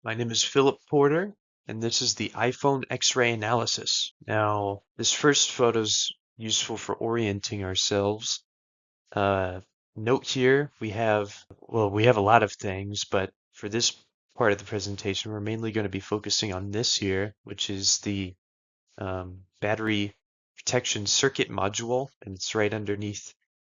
My name is Philip Porter, and this is the iPhone X-ray analysis. Now, this first photo is useful for orienting ourselves. Uh, Note here, we have a lot of things, but for this part of the presentation, we're mainly going to be focusing on this here, which is the battery protection circuit module, and it's right underneath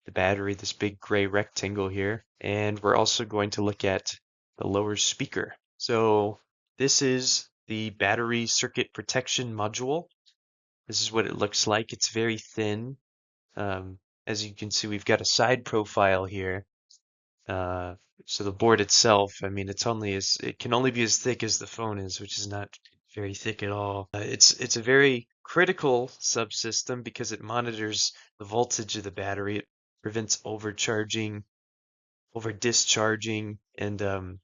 the battery, this big gray rectangle here. And we're also going to look at the lower speaker. So this is the battery circuit protection module. This is what it looks like. It's very thin. As you can see, we've got a side profile here. Uh, so the board itself, I mean, it can only be as thick as the phone is, which is not very thick at all. It's a very critical subsystem because it monitors the voltage of the battery. It prevents overcharging, over discharging, and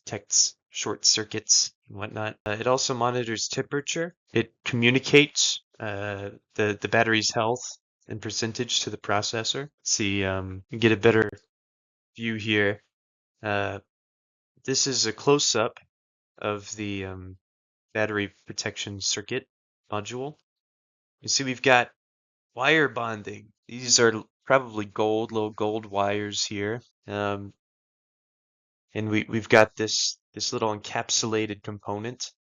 detects short circuits and whatnot. It also monitors temperature. It communicates the battery's health and percentage to the processor. Let's see, you get a better view here. Uh, this is a close-up of the battery protection circuit module. You see we've got wire bonding. These are probably gold, little gold wires here. And we've got this little encapsulated component.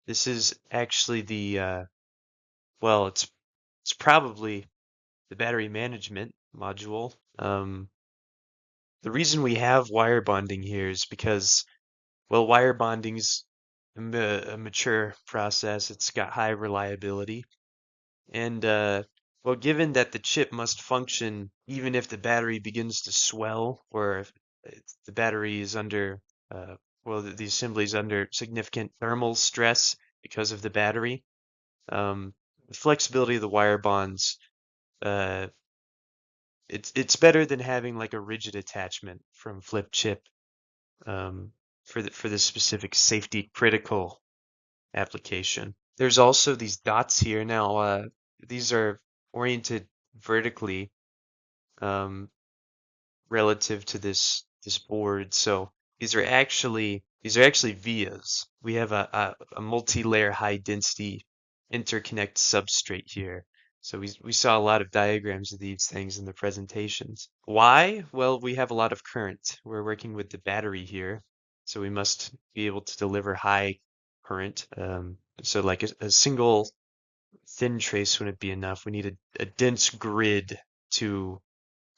This is actually well, it's probably the battery management module. The reason we have wire bonding here is because, well, wire bonding's a mature process. It's got high reliability. And well, given that the chip must function even if the battery begins to swell or if the battery is under, well, the assembly is under significant thermal stress because of the battery, the flexibility of the wire bonds, uh, it's better than having like a rigid attachment from flip chip um, for this specific safety critical application. There's also these dots here. Now, these are oriented vertically um, relative to this board. So these are actually vias. We have a multi-layer high density interconnect substrate here. So we saw a lot of diagrams of these things in the presentations. Why? Well, we have a lot of current. We're working with the battery here, so we must be able to deliver high current. So like a single thin trace wouldn't be enough. We need a dense grid to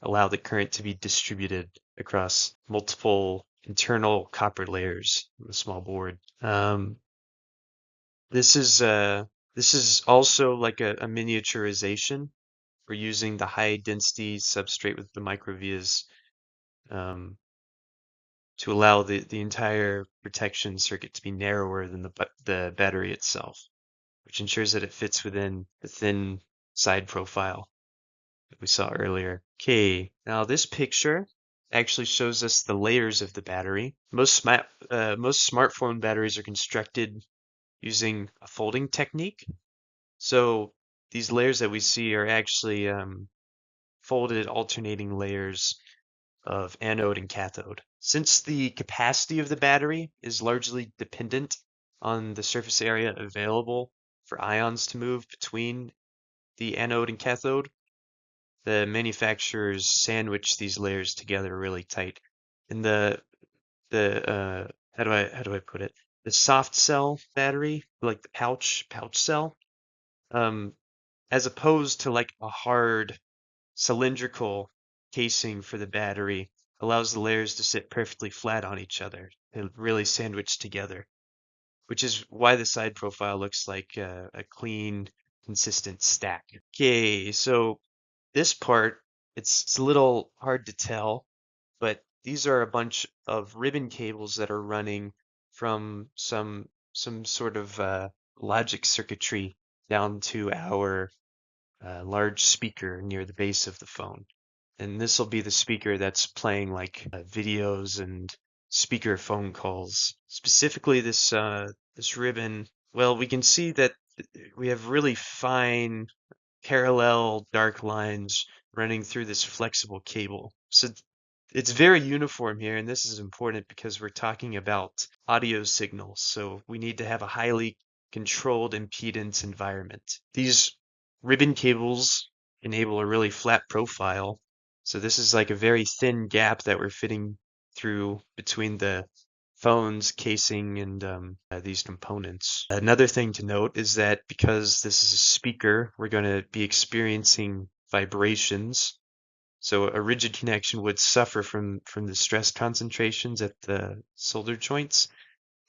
allow the current to be distributed across multiple internal copper layers of a small board. This is also like a miniaturization. We're using the high density substrate with the microvias um, to allow the entire protection circuit to be narrower than the battery itself, which ensures that it fits within the thin side profile that we saw earlier. Okay, now this picture actually shows us the layers of the battery. Most smartphone batteries are constructed using a folding technique. So these layers that we see are actually folded alternating layers of anode and cathode. Since the capacity of the battery is largely dependent on the surface area available for ions to move between the anode and cathode, the manufacturers sandwich these layers together really tight. And the how do I put it? The soft cell battery, like the pouch cell, um, as opposed to like a hard cylindrical casing for the battery, allows the layers to sit perfectly flat on each other and really sandwich together, which is why the side profile looks like a clean, consistent stack. Okay, so this part, it's a little hard to tell, but these are a bunch of ribbon cables that are running from some sort of logic circuitry down to our large speaker near the base of the phone. And this will be the speaker that's playing like videos and speaker phone calls. Specifically, this ribbon. Well, we can see that we have really fine parallel dark lines running through this flexible cable. So It's very uniform here, and this is important because we're talking about audio signals, so we need to have a highly controlled impedance environment. These ribbon cables enable a really flat profile, so this is like a very thin gap that we're fitting through between the phone's casing and these components. Another thing to note is that because this is a speaker, we're going to be experiencing vibrations, so a rigid connection would suffer from the stress concentrations at the solder joints,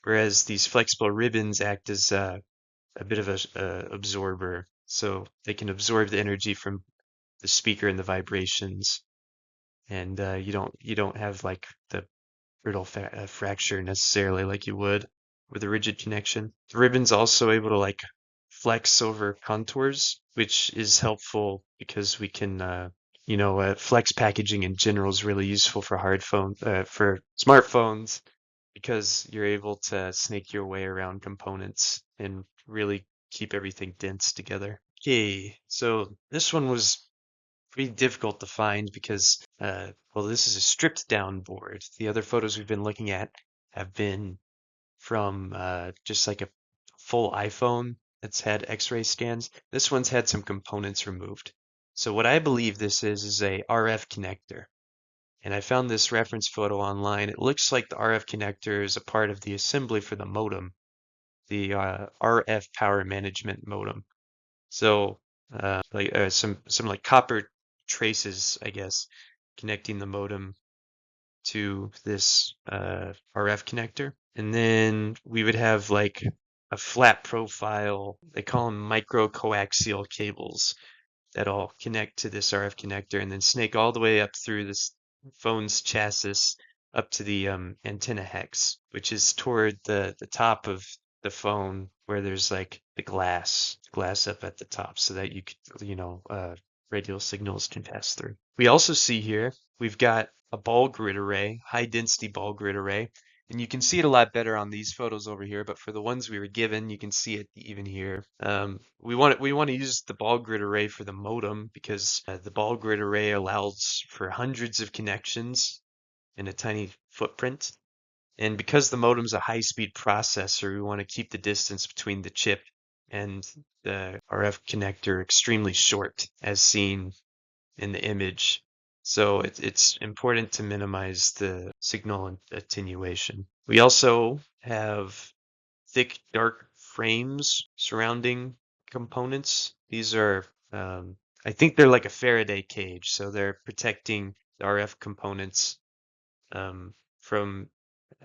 whereas these flexible ribbons act as a bit of a absorber. So they can absorb the energy from the speaker and the vibrations, and you don't have like the brittle fracture necessarily like you would with a rigid connection. The ribbon's also able to like flex over contours, which is helpful because we can flex packaging in general is really useful for for smartphones because you're able to snake your way around components and really keep everything dense together. Okay, so this one was pretty difficult to find because, well, this is a stripped down board. The other photos we've been looking at have been from just like a full iPhone that's had X-ray scans. This one's had some components removed. So what I believe this is a RF connector. And I found this reference photo online. It looks like the RF connector is a part of the assembly for the modem, the RF power management modem. So like some like copper traces, I guess, connecting the modem to this RF connector. And then we would have like a flat profile. They call them microcoaxial cables that all connect to this RF connector and then snake all the way up through this phone's chassis up to the antenna hex, which is toward the top of the phone where there's like the glass up at the top so that you could, radio signals can pass through. We also see here, we've got a ball grid array, high density ball grid array. And you can see it a lot better on these photos over here, but for the ones we were given, you can see it even here. We want to use the ball grid array for the modem because the ball grid array allows for hundreds of connections in a tiny footprint. And because the modem's a high-speed processor, we want to keep the distance between the chip and the RF connector extremely short, as seen in the image. So it's important to minimize the signal attenuation. We also have thick, dark frames surrounding components. These are, I think they're like a Faraday cage, so they're protecting the RF components from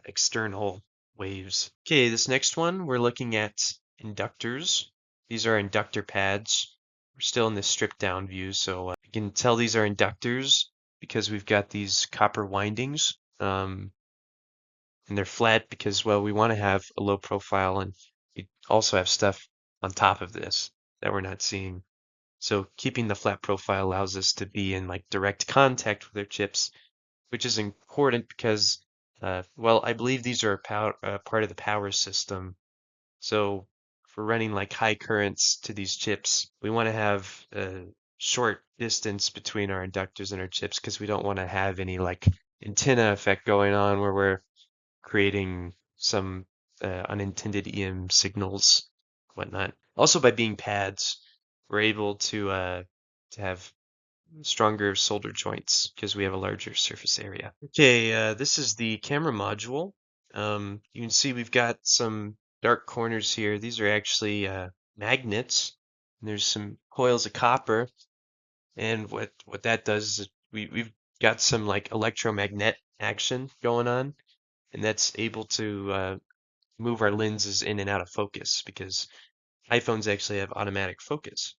external waves. Okay, this next one, we're looking at inductors. These are inductor pads. We're still in the stripped down view, so you can tell these are inductors because we've got these copper windings. And they're flat because, well, we want to have a low profile and we also have stuff on top of this that we're not seeing. So keeping the flat profile allows us to be in like direct contact with our chips, which is important because, well, I believe these are part of the power system. So if we're running like high currents to these chips, we want to have a short distance between our inductors and our chips because we don't want to have any like antenna effect going on where we're creating some unintended EM signals, whatnot. Also, by being pads, we're able to have stronger solder joints because we have a larger surface area. Okay, this is the camera module. You can see we've got some dark corners here. These are actually magnets. And there's some coils of copper, and what that does is we've got some like electromagnet action going on, and that's able to move our lenses in and out of focus because iPhones actually have automatic focus,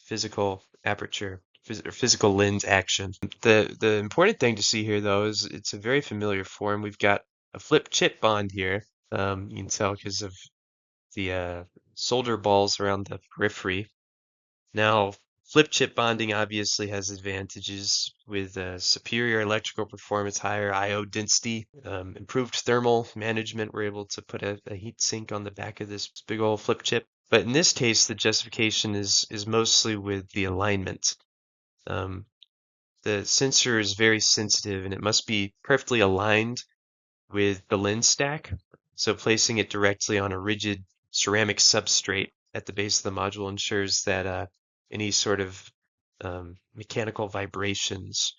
physical aperture, or physical lens action. The important thing to see here though is it's a very familiar form. We've got a flip chip bond here. You can tell because of the solder balls around the periphery. Now, flip chip bonding obviously has advantages with superior electrical performance, higher I/O density, improved thermal management. We're able to put a heat sink on the back of this big old flip chip. But in this case, the justification is mostly with the alignment. Um, the sensor is very sensitive and it must be perfectly aligned with the lens stack. So placing it directly on a rigid ceramic substrate at the base of the module ensures that any sort of mechanical vibrations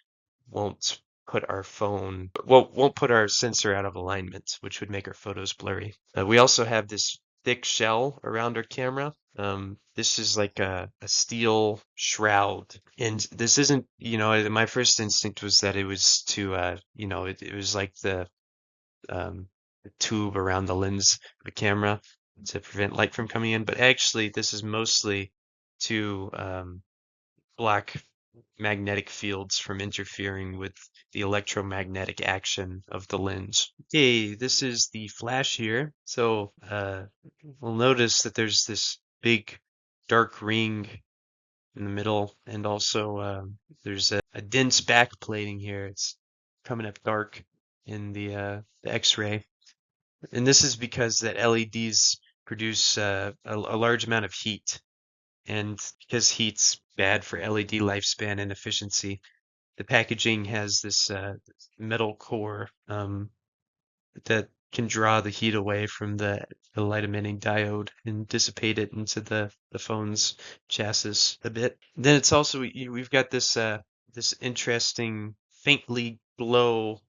won't put our phone, well, won't put our sensor out of alignment, which would make our photos blurry. We also have this thick shell around our camera. This is like a steel shroud. And this isn't, my first instinct was that it was to, it was like the tube around the lens of the camera to prevent light from coming in. But actually, this is mostly to block magnetic fields from interfering with the electromagnetic action of the lens. Okay, this is the flash here. So we'll notice that there's this big dark ring in the middle, and also there's a dense backplating here. It's coming up dark in the X-ray. And this is because that LEDs produce a large amount of heat. And because heat's bad for LED lifespan and efficiency, the packaging has this metal core that can draw the heat away from the light emitting diode and dissipate it into the phone's chassis a bit. Then it's also, we've got this interesting faintly glow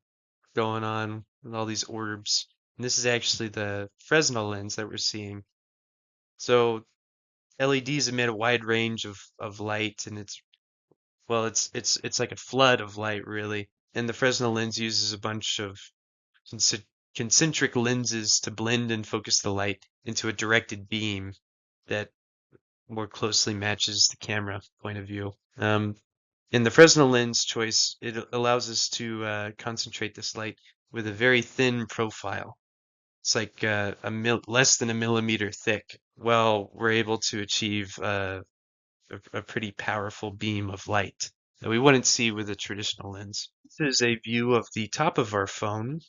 going on with all these orbs. And this is actually the Fresnel lens that we're seeing. So LEDs emit a wide range of light, and it's like a flood of light, really. And the Fresnel lens uses a bunch of concentric lenses to blend and focus the light into a directed beam that more closely matches the camera point of view. In the Fresnel lens choice, it allows us to concentrate this light with a very thin profile. It's like less than a millimeter thick. Well, we're able to achieve a pretty powerful beam of light that we wouldn't see with a traditional lens. This is a view of the top of our phone.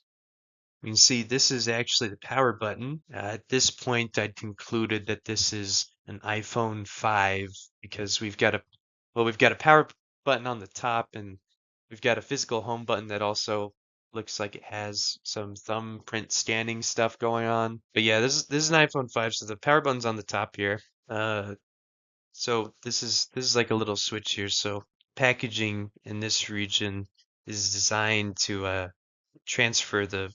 You can see this is actually the power button. At this point, I'd concluded that this is an iPhone 5 because we've got a power button on the top, and we've got a physical home button that also looks like it has some thumbprint scanning stuff going on. But yeah, this is an iPhone 5, so the power button's on the top here. So this is like a little switch here. So packaging in this region is designed to transfer the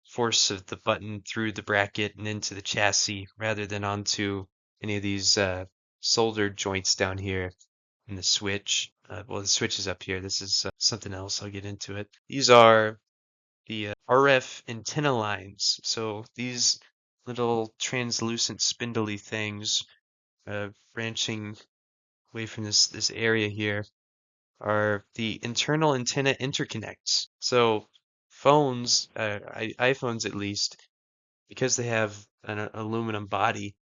force of the button through the bracket and into the chassis rather than onto any of these soldered joints down here in the switch. Well, the switch is up here. This is something else. I'll get into it. These are the RF antenna lines. So these little translucent spindly things branching away from this area here are the internal antenna interconnects. So phones, iPhones at least, because they have an aluminum body,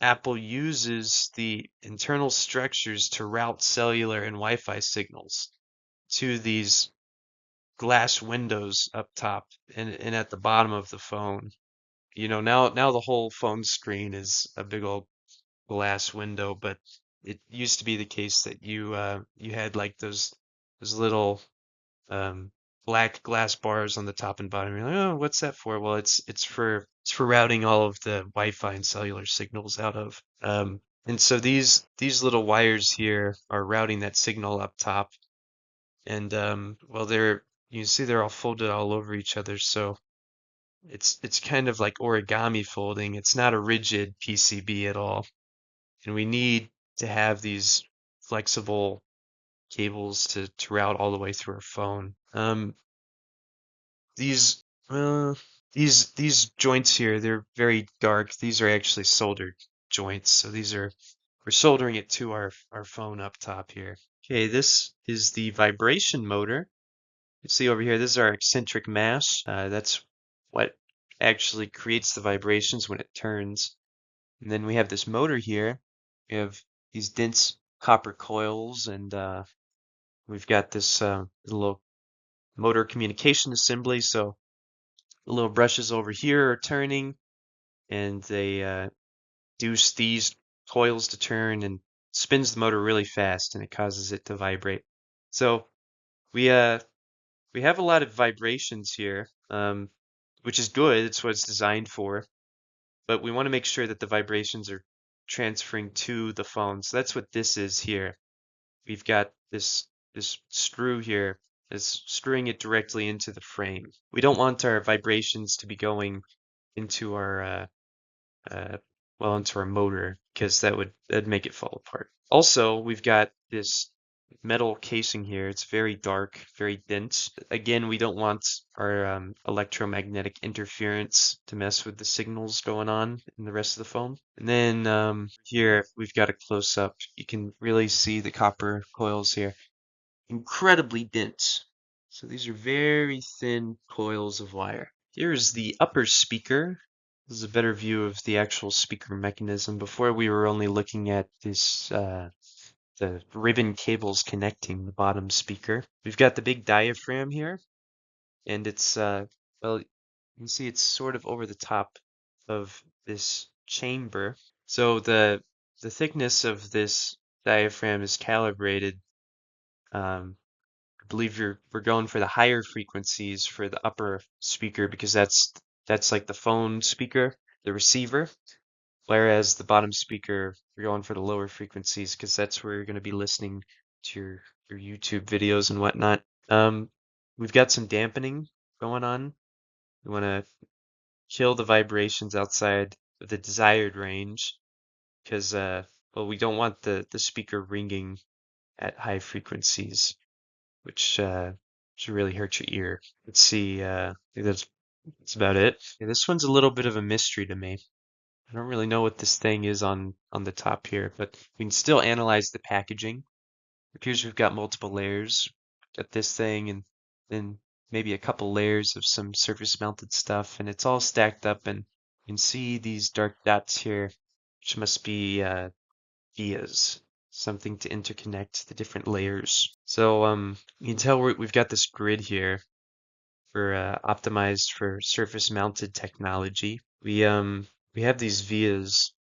Apple uses the internal structures to route cellular and Wi-Fi signals to these glass windows up top and at the bottom of the phone. Now the whole phone screen is a big old glass window, but it used to be the case that you had like those little um, black glass bars on the top and bottom. You're like, oh, what's that for? Well, it's for routing all of the Wi-Fi and cellular signals out of. And so these little wires here are routing that signal up top, and well, you can see they're all folded all over each other, so it's kind of like origami folding. It's not a rigid PCB at all. And we need to have these flexible cables to route all the way through our phone. These uh, these joints here, they're very dark. These are actually soldered joints. So we're soldering it to our phone up top here. Okay, this is the vibration motor. You see over here, this is our eccentric mass. That's what actually creates the vibrations when it turns. And then we have this motor here. We have these dense copper coils, and we've got this little motor communication assembly. So the little brushes over here are turning, and they induce these coils to turn and spins the motor really fast, and it causes it to vibrate. So We uh we have a lot of vibrations here, which is good. It's what it's designed for. But we want to make sure that the vibrations are transferring to the phone. So that's what this is here. We've got this screw here that's screwing it directly into the frame. We don't want our vibrations to be going into our uh, into our motor because that'd make it fall apart. Also, we've got this metal casing here. It's very dark, very dense. Again, we don't want our electromagnetic interference to mess with the signals going on in the rest of the phone. And then here we've got a close up. You can really see the copper coils here. Incredibly dense. So these are very thin coils of wire. Here's the upper speaker. This is a better view of the actual speaker mechanism. Before we were only looking at this the ribbon cables connecting the bottom speaker. We've got the big diaphragm here, and it's well, you can see it's sort of over the top of this chamber. So the thickness of this diaphragm is calibrated. I believe we're going for the higher frequencies for the upper speaker because that's like the phone speaker, the receiver. Whereas the bottom speaker, you're going for the lower frequencies because that's where you're going to be listening to your YouTube videos and whatnot. We've got some dampening going on. We want to kill the vibrations outside of the desired range because, well, we don't want the speaker ringing at high frequencies, which should really hurt your ear. Let's see. I think that's about it. Yeah, this one's a little bit of a mystery to me. I don't really know what this thing is on the top here, but we can still analyze the packaging. It appears we've got multiple layers. Got this thing and then maybe a couple layers of some surface mounted stuff, and it's all stacked up, and you can see these dark dots here, which must be vias, something to interconnect the different layers. So you can tell we've got this grid here for optimized for surface mounted technology. We have these vias,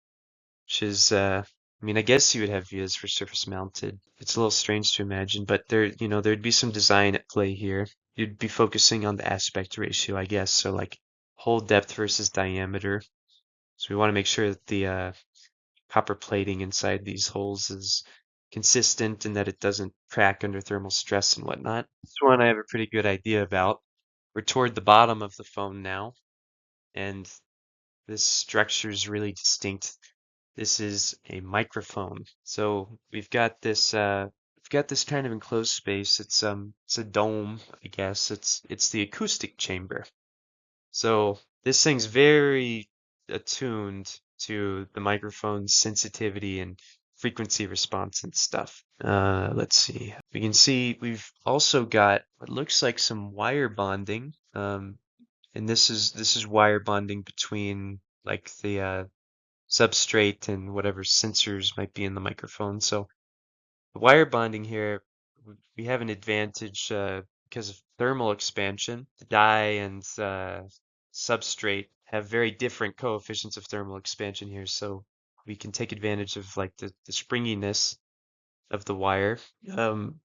which is I mean, I guess you would have vias for surface mounted. It's a little strange to imagine, but there'd be some design at play here. You'd be focusing on the aspect ratio, I guess. So like hole depth versus diameter. So we want to make sure that the copper plating inside these holes is consistent and that it doesn't crack under thermal stress and whatnot. This one I have a pretty good idea about. We're toward the bottom of the phone now, and this structure is really distinct. This is a microphone. So we've got this kind of enclosed space. It's a dome, I guess. It's the acoustic chamber. So this thing's very attuned to the microphone's sensitivity and frequency response and stuff. Let's see. We can see we've also got what looks like some wire bonding. And this is wire bonding between like the substrate and whatever sensors might be in the microphone. So the wire bonding here, we have an advantage because of thermal expansion. The die and substrate have very different coefficients of thermal expansion here, so we can take advantage of like the springiness of the wire. Um,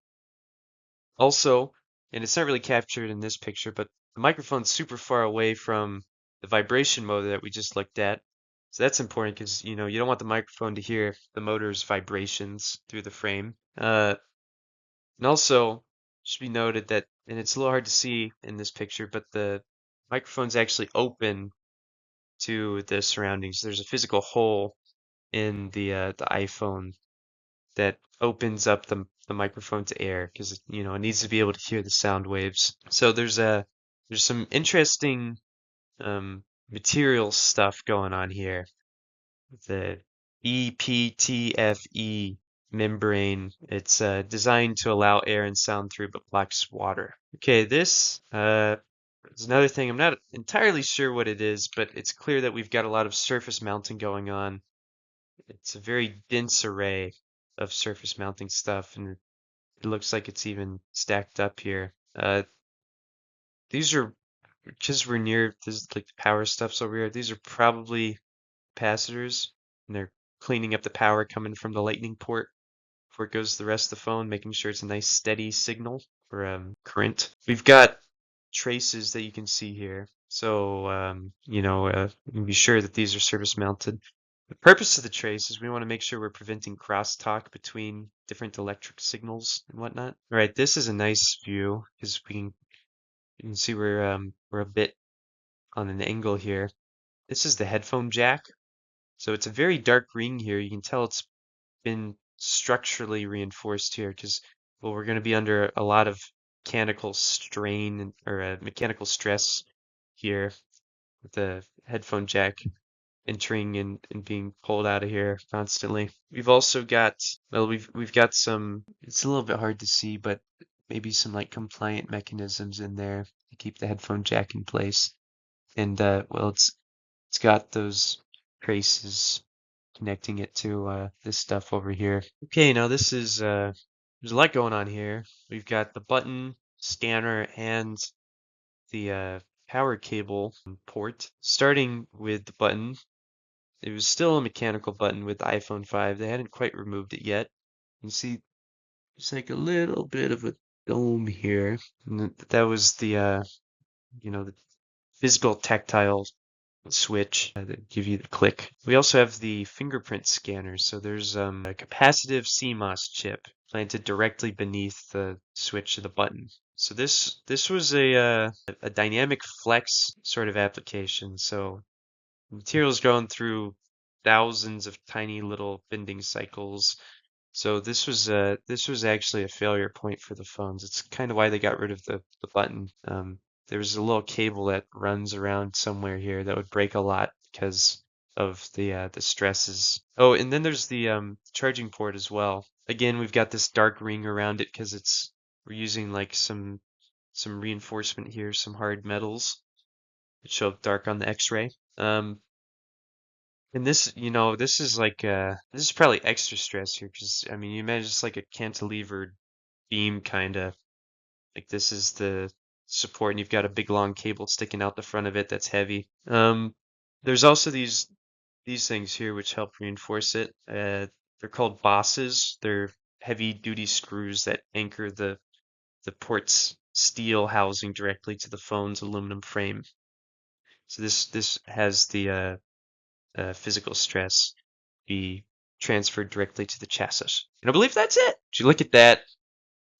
Also, and it's not really captured in this picture, but the microphone's super far away from the vibration motor that we just looked at. So that's important because, you don't want the microphone to hear the motor's vibrations through the frame. And also, should be noted that, and it's a little hard to see in this picture, but the microphone's actually open to the surroundings. There's a physical hole in the iPhone that opens up the microphone to air because it needs to be able to hear the sound waves. So there's some interesting material stuff going on here. The EPTFE membrane. It's designed to allow air and sound through but blocks water. Okay, this is another thing. I'm not entirely sure what it is, but it's clear that we've got a lot of surface mounting going on. It's a very dense array of surface mounting stuff, and it looks like it's even stacked up here. These are, because we're near this, like the power stuff's over here, these are probably capacitors, and they're cleaning up the power coming from the lightning port before it goes to the rest of the phone, making sure it's a nice steady signal. or current. We've got traces that you can see here. So, you can be sure that these are surface mounted. The purpose of the trace is we want to make sure we're preventing crosstalk between different electric signals and whatnot. All right, this is a nice view because you can see we're a bit on an angle here. This is the headphone jack. So it's a very dark ring here. You can tell it's been structurally reinforced here because, well, we're going to be under a lot of mechanical strain or mechanical stress here with the headphone jack entering and being pulled out of here constantly. We've also got, well, we've got some, it's a little bit hard to see, but maybe some like compliant mechanisms in there to keep the headphone jack in place. And well, it's got those traces connecting it to this stuff over here. Okay, now this is there's a lot going on here. We've got the button, scanner, and the power cable port. Starting with the button, it was still a mechanical button with the iPhone 5. They hadn't quite removed it yet. You see, it's like a little bit of a dome here. And that was the the physical tactile switch that give you the click. We also have the fingerprint scanner. So there's a capacitive CMOS chip planted directly beneath the switch of the button. So this was a dynamic flex sort of application. So the material's going through thousands of tiny little bending cycles. So this was actually a failure point for the phones. It's kind of why they got rid of the button. There's a little cable that runs around somewhere here that would break a lot because of the stresses. Oh, and then there's the charging port as well. Again, we've got this dark ring around it because we're using like some reinforcement here, some hard metals that show up dark on the X-ray. And this, this is like this is probably extra stress here because I mean, you imagine it's like a cantilevered beam kind of. Like this is the support, and you've got a big long cable sticking out the front of it that's heavy. There's also these things here which help reinforce it. They're called bosses. They're heavy duty screws that anchor the port's steel housing directly to the phone's aluminum frame. So this has the physical stress be transferred directly to the chassis. And I believe that's it. If you look at that,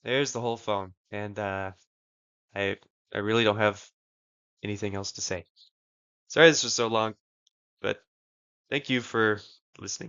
there's the whole phone. And I I really don't have anything else to say. Sorry this was so long, but thank you for listening.